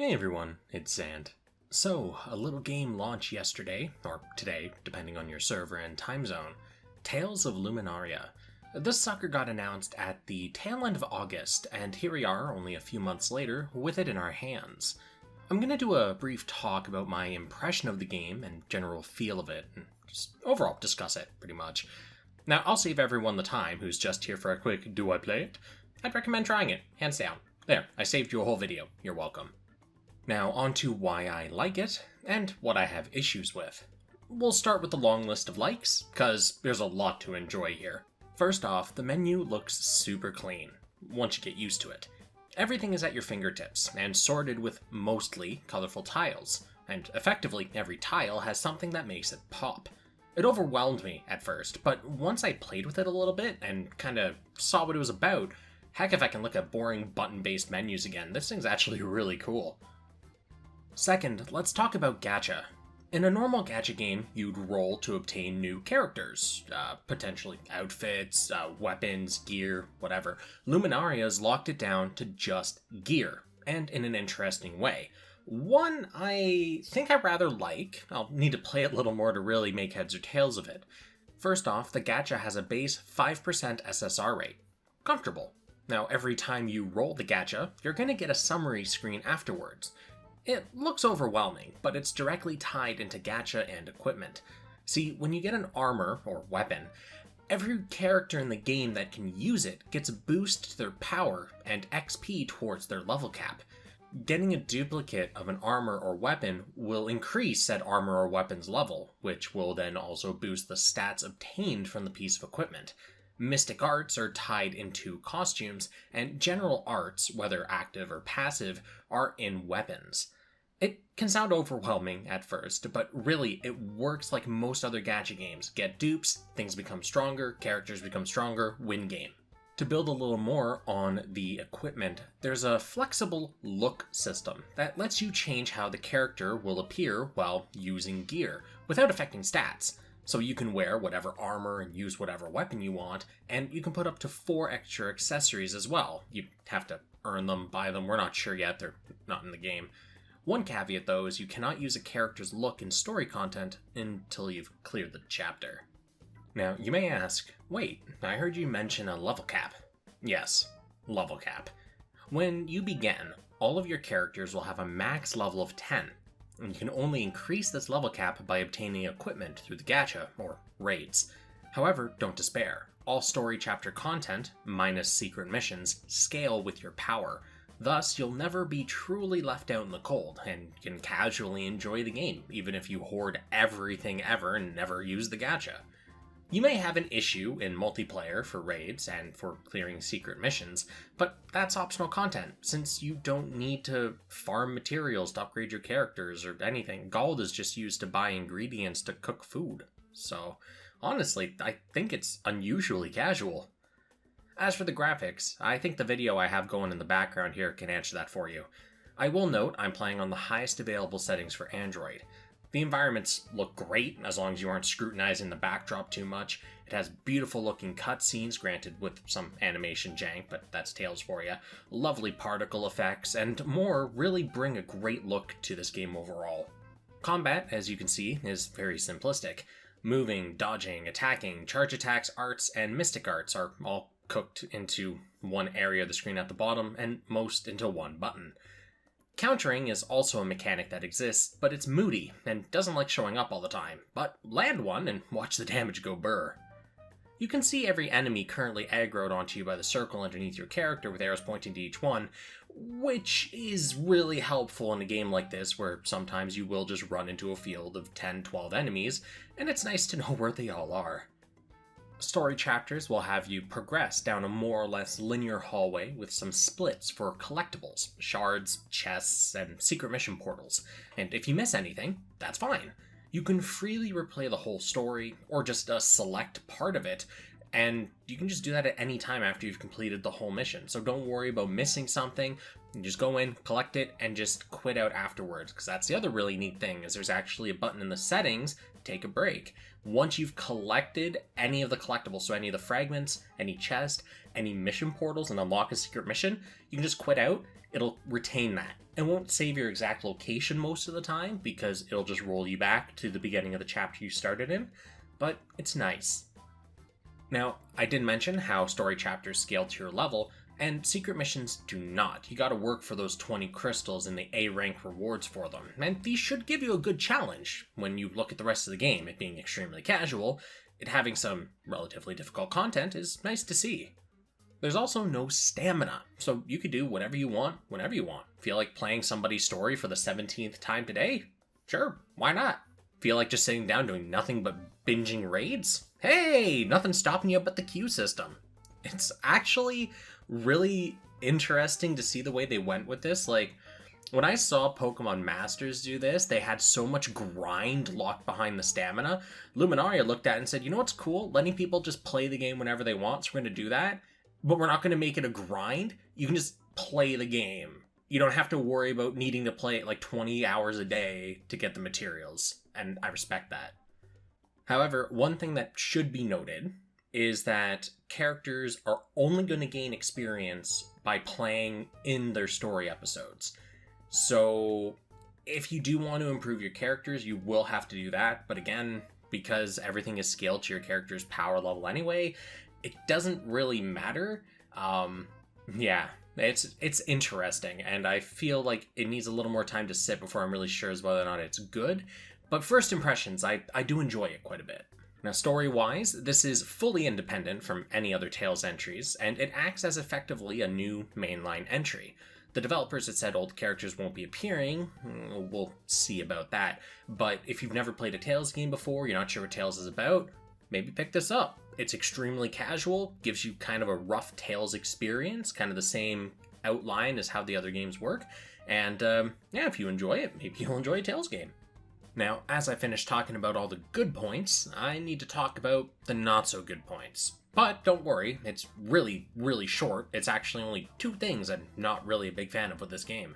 Hey everyone, it's Xant. So, a little game launched yesterday, or today, depending on your server and time zone, Tales of Luminaria. This sucker got announced at the tail end of August, and here we are, only a few months later, with it in our hands. I'm gonna do a brief talk about my impression of the game and general feel of it, and just overall discuss it, pretty much. Now, I'll save everyone the time who's just here for a quick, do I play it? I'd recommend trying it, hands down. There, I saved you a whole video, you're welcome. Now on to why I like it, and what I have issues with. We'll start with the long list of likes, cause there's a lot to enjoy here. First off, the menu looks super clean, once you get used to it. Everything is at your fingertips, and sorted with mostly colorful tiles, and effectively every tile has something that makes it pop. It overwhelmed me at first, but once I played with it a little bit and kinda saw what it was about, heck if I can look at boring button-based menus again, this thing's actually really cool. Second, let's talk about Gacha. In a normal Gacha game, you'd roll to obtain new characters, potentially outfits, weapons, gear, whatever. Luminaria's locked it down to just gear, and in an interesting way. One I think I rather like. I'll need to play it a little more to really make heads or tails of it. First off, the Gacha has a base 5% SSR rate. Comfortable. Now, every time you roll the Gacha, you're going to get a summary screen afterwards. It looks overwhelming, but it's directly tied into gacha and equipment. See, when you get an armor, or weapon, every character in the game that can use it gets a boost to their power and XP towards their level cap. Getting a duplicate of an armor or weapon will increase said armor or weapon's level, which will then also boost the stats obtained from the piece of equipment. Mystic arts are tied into costumes, and general arts, whether active or passive, are in weapons. It can sound overwhelming at first, but really it works like most other gacha games. Get dupes, things become stronger, characters become stronger, win game. To build a little more on the equipment, there's a flexible look system that lets you change how the character will appear while using gear, without affecting stats. So you can wear whatever armor and use whatever weapon you want, and you can put up to 4 extra accessories as well. You have to earn them, buy them, we're not sure yet, they're not in the game. One caveat though is you cannot use a character's look in story content until you've cleared the chapter. Now you may ask, wait, I heard you mention a level cap. Yes, level cap. When you begin, all of your characters will have a max level of 10. And you can only increase this level cap by obtaining equipment through the gacha, or raids. However, don't despair. All story chapter content, minus secret missions, scale with your power. Thus, you'll never be truly left out in the cold, and can casually enjoy the game, even if you hoard everything ever and never use the gacha. You may have an issue in multiplayer for raids and for clearing secret missions, but that's optional content, since you don't need to farm materials to upgrade your characters or anything. Gold is just used to buy ingredients to cook food. So, honestly, I think it's unusually casual. As for the graphics, I think the video I have going in the background here can answer that for you. I will note I'm playing on the highest available settings for Android. The environments look great, as long as you aren't scrutinizing the backdrop too much. It has beautiful looking cutscenes, granted with some animation jank, but that's Tales for you. Lovely particle effects, and more really bring a great look to this game overall. Combat, as you can see, is very simplistic. Moving, dodging, attacking, charge attacks, arts, and mystic arts are all cooked into one area of the screen at the bottom, and most into one button. Countering is also a mechanic that exists, but it's moody and doesn't like showing up all the time, but land one and watch the damage go burr. You can see every enemy currently aggroed onto you by the circle underneath your character with arrows pointing to each one, which is really helpful in a game like this where sometimes you will just run into a field of 10-12 enemies, and it's nice to know where they all are. Story chapters will have you progress down a more or less linear hallway with some splits for collectibles, shards, chests, and secret mission portals. And if you miss anything, that's fine. You can freely replay the whole story, or just a select part of it, and you can just do that at any time after you've completed the whole mission. So don't worry about missing something. You just go in, collect it, and just quit out afterwards, because that's the other really neat thing, is there's actually a button in the settings, take a break. Once you've collected any of the collectibles, so any of the fragments, any chest, any mission portals, and unlock a secret mission, you can just quit out it'll retain that. It won't save your exact location most of the time because it'll just roll you back to the beginning of the chapter you started in, but it's nice. Now, I did mention how story chapters scale to your level, and secret missions do not. You gotta work for those 20 crystals and the A rank rewards for them, and these should give you a good challenge when you look at the rest of the game. It being extremely casual, it having some relatively difficult content is nice to see. There's also no stamina, so you could do whatever you want, whenever you want. Feel like playing somebody's story for the 17th time today? Sure, why not? Feel like just sitting down doing nothing but binging raids? Hey, nothing's stopping you but the queue system. It's actually really interesting to see the way they went with this. Like, when I saw Pokemon Masters do this, they had so much grind locked behind the stamina. Luminaria looked at it and said, you know what's cool? Letting people just play the game whenever they want, so we're going to do that. But we're not going to make it a grind. You can just play the game. You don't have to worry about needing to play it like 20 hours a day to get the materials. And I respect that. However, one thing that should be noted is that characters are only going to gain experience by playing in their story episodes. So if you do want to improve your characters, you will have to do that. But again, because everything is scaled to your character's power level anyway, it doesn't really matter. Yeah, it's interesting, and I feel like it needs a little more time to sit before I'm really sure as whether or not it's good. But first impressions, I do enjoy it quite a bit. Now, story-wise, this is fully independent from any other Tales entries, and it acts as effectively a new mainline entry. The developers had said old characters won't be appearing. We'll see about that. But if you've never played a Tales game before, you're not sure what Tales is about, maybe pick this up. It's extremely casual, gives you kind of a rough Tales experience, kind of the same outline as how the other games work. And yeah, if you enjoy it, maybe you'll enjoy a Tales game. Now, as I finish talking about all the good points, I need to talk about the not so good points. But don't worry, it's really, really short. It's actually only 2 things I'm not really a big fan of with this game.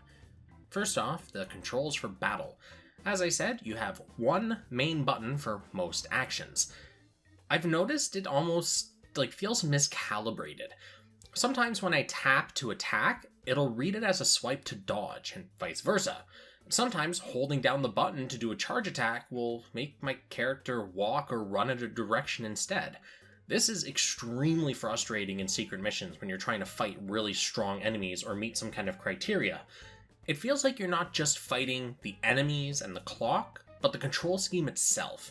First off, the controls for battle. As I said, you have one main button for most actions. I've noticed it almost feels miscalibrated. Sometimes when I tap to attack, it'll read it as a swipe to dodge, and vice versa. Sometimes holding down the button to do a charge attack will make my character walk or run in a direction instead. This is extremely frustrating in secret missions when you're trying to fight really strong enemies or meet some kind of criteria. It feels like you're not just fighting the enemies and the clock, but the control scheme itself.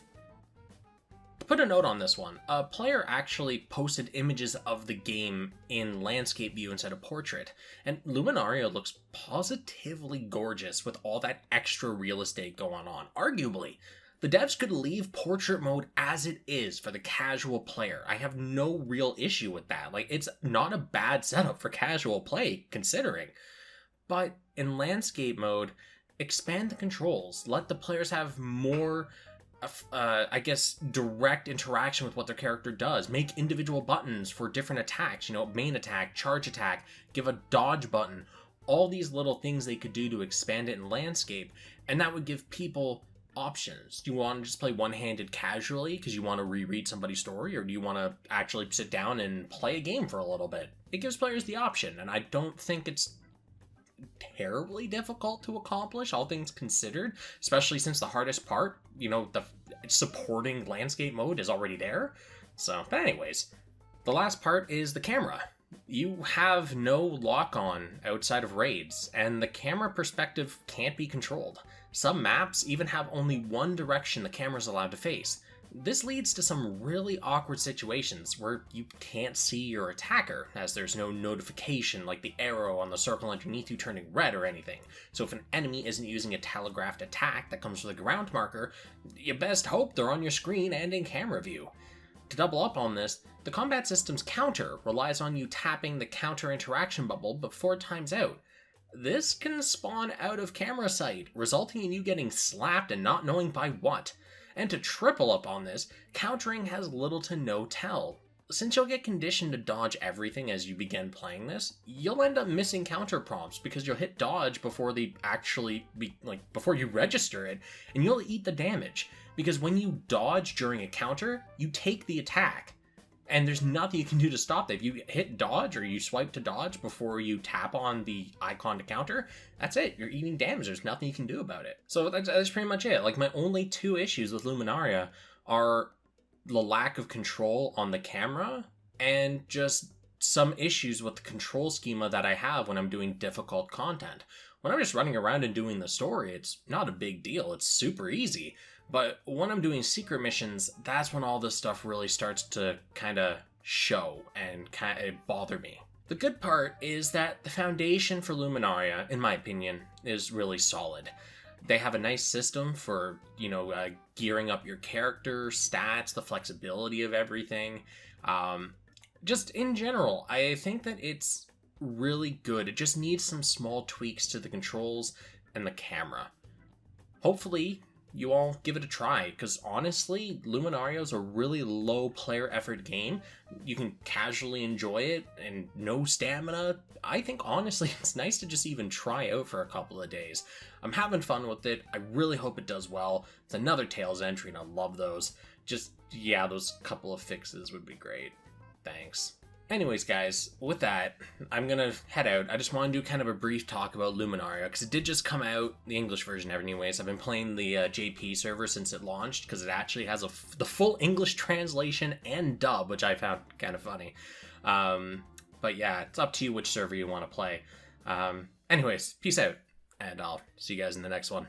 To put a note on this one, a player actually posted images of the game in landscape view instead of portrait, and Luminaria looks positively gorgeous with all that extra real estate going on. Arguably, the devs could leave portrait mode as it is for the casual player. I have no real issue with that. It's not a bad setup for casual play, considering. But in landscape mode, expand the controls. Let the players have more direct interaction with what their character does. Make individual buttons for different attacks, main attack, charge attack, give a dodge button, all these little things they could do to expand it in landscape, and that would give people options. Do you want to just play one-handed casually because you want to reread somebody's story, or do you want to actually sit down and play a game for a little bit? It gives players the option, and I don't think it's terribly difficult to accomplish, all things considered, especially since the hardest part, the supporting landscape mode is already there. But anyways, the last part is the camera. You have no lock-on outside of raids, and the camera perspective can't be controlled. Some maps even have only one direction the camera's allowed to face. This leads to some really awkward situations where you can't see your attacker, as there's no notification like the arrow on the circle underneath you turning red or anything. So if an enemy isn't using a telegraphed attack that comes with a ground marker, you best hope they're on your screen and in camera view. To double up on this, the combat system's counter relies on you tapping the counter interaction bubble before it times out. This can spawn out of camera sight, resulting in you getting slapped and not knowing by what. And to triple up on this, countering has little to no tell. Since you'll get conditioned to dodge everything as you begin playing this, you'll end up missing counter prompts because you'll hit dodge before they before you register it, and you'll eat the damage. Because when you dodge during a counter, you take the attack. And there's nothing you can do to stop that. If you hit dodge or you swipe to dodge before you tap on the icon to counter, that's it. You're eating damage. There's nothing you can do about it. So that's pretty much it. Like, my only two issues with Luminaria are the lack of control on the camera and just some issues with the control schema that I have when I'm doing difficult content. When I'm just running around and doing the story, it's not a big deal. It's super easy. But when I'm doing secret missions, that's when all this stuff really starts to kind of show and kind of bother me. The good part is that the foundation for Luminaria, in my opinion, is really solid. They have a nice system for, gearing up your character, stats, the flexibility of everything. Just in general, I think that it's really good. It just needs some small tweaks to the controls and the camera. Hopefully, you all give it a try, because honestly, Luminaria is a really low player effort game. You can casually enjoy it and no stamina. I think honestly it's nice to just even try out for a couple of days. I'm having fun with it. I really hope it does well. It's another Tales entry and I love those. Just, yeah, those couple of fixes would be great. Thanks. Anyways, guys, with that, I'm gonna head out. I just want to do kind of a brief talk about Luminaria, because it did just come out, the English version anyways. I've been playing the JP server since it launched, because it actually has the full English translation and dub, which I found kind of funny. But yeah, it's up to you which server you want to play. Anyways, peace out, and I'll see you guys in the next one.